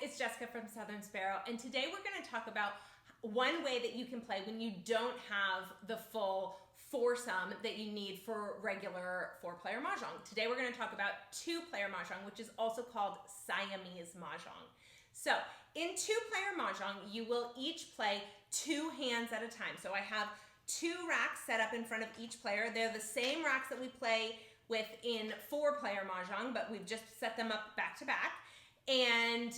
it's Jessica from Southern Sparrow, and today we're going to talk about one way that you can play when you don't have the full foursome that you need for regular four-player Mahjong. Today we're going to talk about two-player Mahjong, which is also called Siamese Mahjong. So in two-player Mahjong, you will each play two hands at a time. So I have two racks set up in front of each player. They're the same racks that we play with in four-player Mahjong, but we've just set them up back to back. And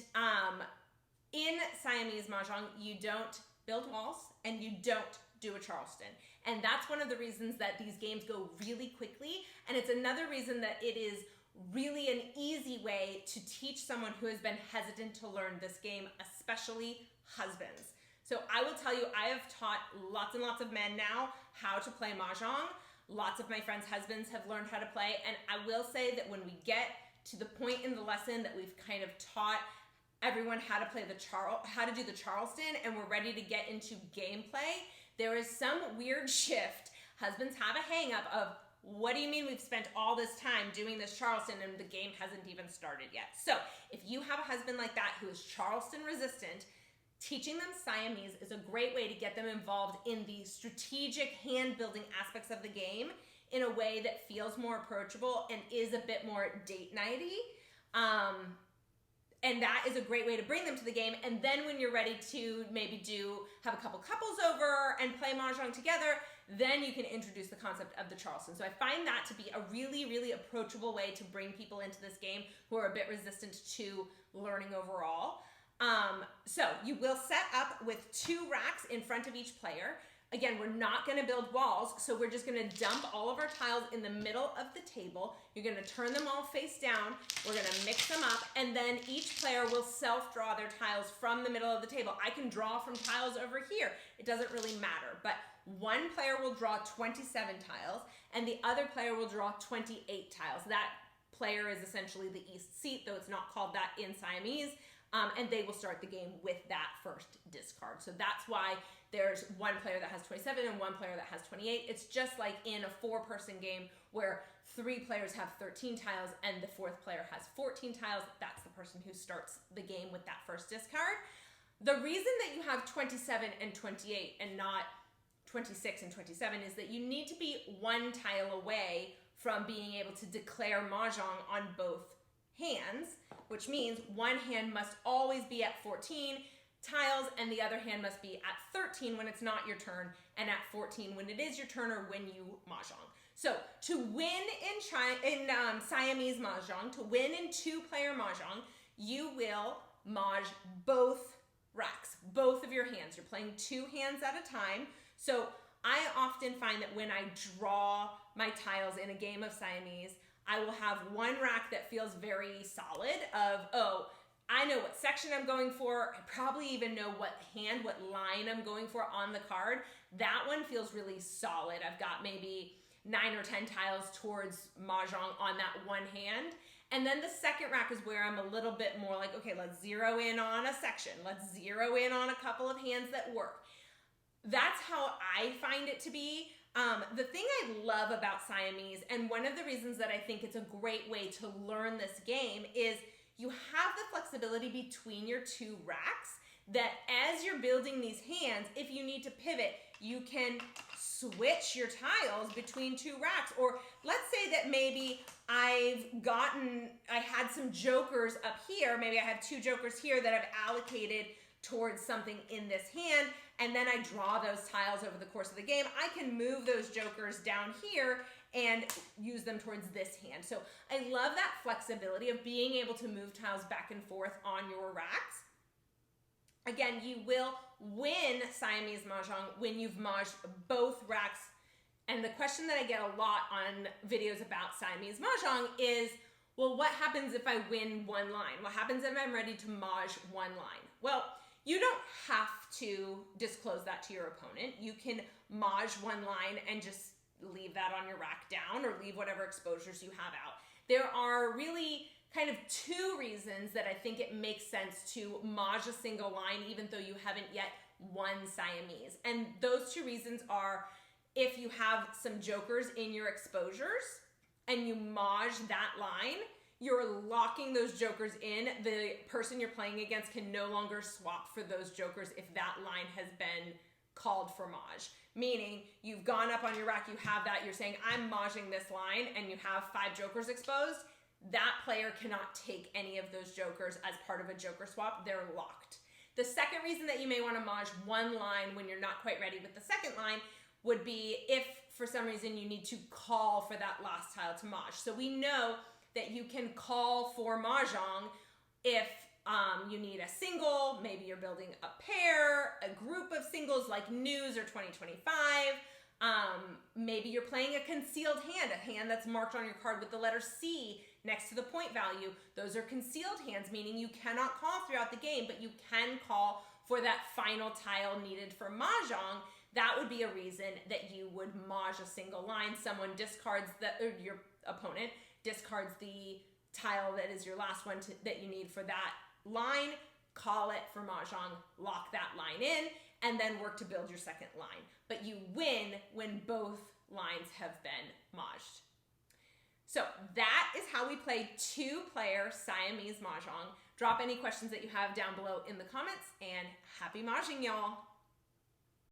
in Siamese Mahjong, you don't build walls and you don't do a Charleston. And that's one of the reasons that these games go really quickly. And it's another reason that it is really an easy way to teach someone who has been hesitant to learn this game, especially husbands. So I will tell you, I have taught lots and lots of men now how to play Mahjong. Lots of my friends' husbands have learned how to play. And I will say that when we get to the point in the lesson that we've kind of taught everyone how to play how to do the Charleston, and we're ready to get into gameplay, there is some weird shift. Husbands have a hang up of, what do you mean we've spent all this time doing this Charleston and the game hasn't even started yet? So if you have a husband like that who is Charleston resistant, teaching them Siamese is a great way to get them involved in the strategic hand building aspects of the game in a way that feels more approachable and is a bit more date nighty. And that is a great way to bring them to the game. And then when you're ready to maybe have a couple couples over and play Mahjong together, then you can introduce the concept of the Charleston. So I find that to be a really, really approachable way to bring people into this game who are a bit resistant to learning overall. So you will set up with two racks in front of each player. Again, we're not going to build walls, so we're just going to dump all of our tiles in the middle of the table. You're going to turn them all face down. We're going to mix them up, and then each player will self-draw their tiles from the middle of the table. I can draw from tiles over here. It doesn't really matter, but one player will draw 27 tiles, and the other player will draw 28 tiles. That player is essentially the east seat, though it's not called that in Siamese. And they will start the game with that first discard. So that's why there's one player that has 27 and one player that has 28. It's just like in a four-person game where three players have 13 tiles and the fourth player has 14 tiles. That's the person who starts the game with that first discard. The reason that you have 27 and 28 and not 26 and 27 is that you need to be one tile away from being able to declare Mahjong on both hands, which means one hand must always be at 14 tiles and the other hand must be at 13 when it's not your turn and at 14 when it is your turn or when you Mahjong. So to win in Siamese Mahjong, to win in two-player Mahjong, you will Maj both racks, both of your hands. You're playing two hands at a time. So I often find that when I draw my tiles in a game of Siamese, I will have one rack that feels very solid of, oh, I know what section I'm going for. I probably even know what line I'm going for on the card. That one feels really solid. I've got maybe 9 or 10 tiles towards Mahjong on that one hand. And then the second rack is where I'm a little bit more like, okay, let's zero in on a section. Let's zero in on a couple of hands that work. That's how I find it to be. The thing I love about Siamese, and one of the reasons that I think it's a great way to learn this game, is you have the flexibility between your two racks that as you're building these hands, if you need to pivot, you can switch your tiles between two racks. Or let's say that maybe I had some jokers up here. Maybe I have two jokers here that I've allocated towards something in this hand, and then I draw those tiles over the course of the game. I can move those jokers down here and use them towards this hand. So I love that flexibility of being able to move tiles back and forth on your racks. Again, you will win Siamese Mahjong when you've Mahjed both racks. And the question that I get a lot on videos about Siamese Mahjong is, well, what happens if I win one line? What happens if I'm ready to Mahj one line? Well, you don't have to disclose that to your opponent. You can Mahj one line and just leave that on your rack down or leave whatever exposures you have out. There are really kind of two reasons that I think it makes sense to Mahj a single line even though you haven't yet won Siamese. And those two reasons are if you have some jokers in your exposures and you Mahj that line, you're locking those jokers in. The person you're playing against can no longer swap for those jokers if that line has been called for Maj. Meaning, you've gone up on your rack, you have that, you're saying, I'm Majing this line, and you have 5 jokers exposed. That player cannot take any of those jokers as part of a joker swap. They're locked. The second reason that you may want to Maj one line when you're not quite ready with the second line would be if, for some reason, you need to call for that last tile to Maj. So we know that you can call for Mahjong if you need a single, maybe you're building a pair, a group of singles like News or 2025. Maybe you're playing a concealed hand, a hand that's marked on your card with the letter C next to the point value. Those are concealed hands, meaning you cannot call throughout the game, but you can call for that final tile needed for Mahjong. That would be a reason that you would Maj a single line. Someone discards or your opponent discards the tile that is your last one that you need for that line, call it for Mahjong, lock that line in, and then work to build your second line. But you win when both lines have been Majed. So that is how we play 2-player Siamese Mahjong. Drop any questions that you have down below in the comments, and happy Mahjong, y'all!